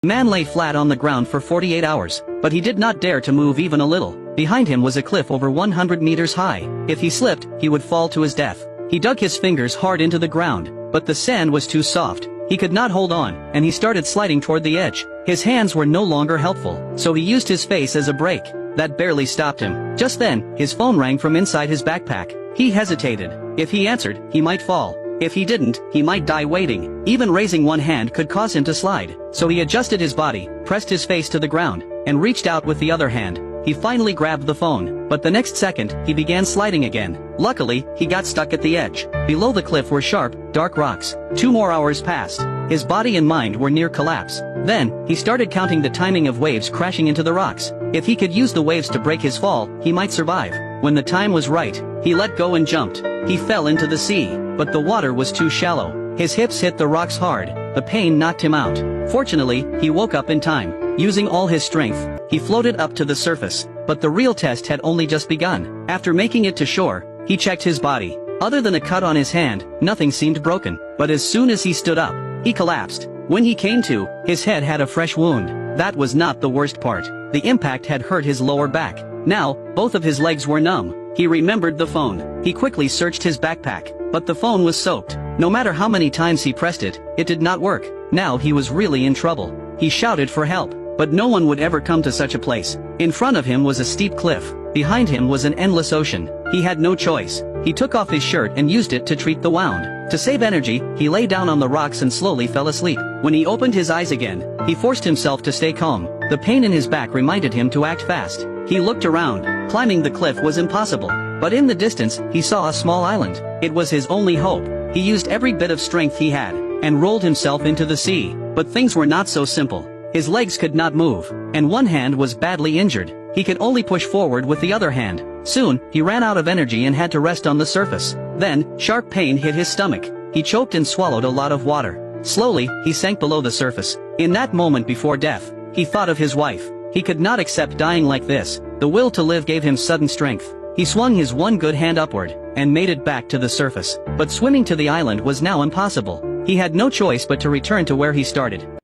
Man lay flat on the ground for 48 hours, but he did not dare to move even a little. Behind him was a cliff over 100 meters high. If he slipped, he would fall to his death. He dug his fingers hard into the ground, but the sand was too soft. He could not hold on, and he started sliding toward the edge. His hands were no longer helpful, so he used his face as a brake. That barely stopped him. Just then, his phone rang from inside his backpack. He hesitated. If he answered, he might fall. If he didn't, he might die waiting. Even raising one hand could cause him to slide. So he adjusted his body, pressed his face to the ground, and reached out with the other hand. He finally grabbed the phone, but the next second, he began sliding again. Luckily, he got stuck at the edge. Below the cliff were sharp, dark rocks. 2 more hours passed. His body and mind were near collapse. Then, he started counting the timing of waves crashing into the rocks. If he could use the waves to break his fall, he might survive. When the time was right, he let go and jumped. He fell into the sea, but the water was too shallow. His hips hit the rocks hard. The pain knocked him out. Fortunately, he woke up in time. Using all his strength, he floated up to the surface. But the real test had only just begun. After making it to shore, he checked his body. Other than a cut on his hand, nothing seemed broken. But as soon as he stood up, he collapsed. When he came to, his head had a fresh wound. That was not the worst part. The impact had hurt his lower back. Now, both of his legs were numb. He remembered the phone. He quickly searched his backpack, but the phone was soaked. No matter how many times he pressed it, it did not work. Now he was really in trouble. He shouted for help, but no one would ever come to such a place. In front of him was a steep cliff. Behind him was an endless ocean. He had no choice. He took off his shirt and used it to treat the wound. To save energy, he lay down on the rocks and slowly fell asleep. When he opened his eyes again, he forced himself to stay calm. The pain in his back reminded him to act fast. He looked around. Climbing the cliff was impossible. But in the distance, he saw a small island. It was his only hope. He used every bit of strength he had, and rolled himself into the sea. But things were not so simple. His legs could not move, and one hand was badly injured. He could only push forward with the other hand. Soon, he ran out of energy and had to rest on the surface. Then, sharp pain hit his stomach. He choked and swallowed a lot of water. Slowly, he sank below the surface. In that moment before death, he thought of his wife. He could not accept dying like this. The will to live gave him sudden strength. He swung his one good hand upward, and made it back to the surface. But swimming to the island was now impossible. He had no choice but to return to where he started.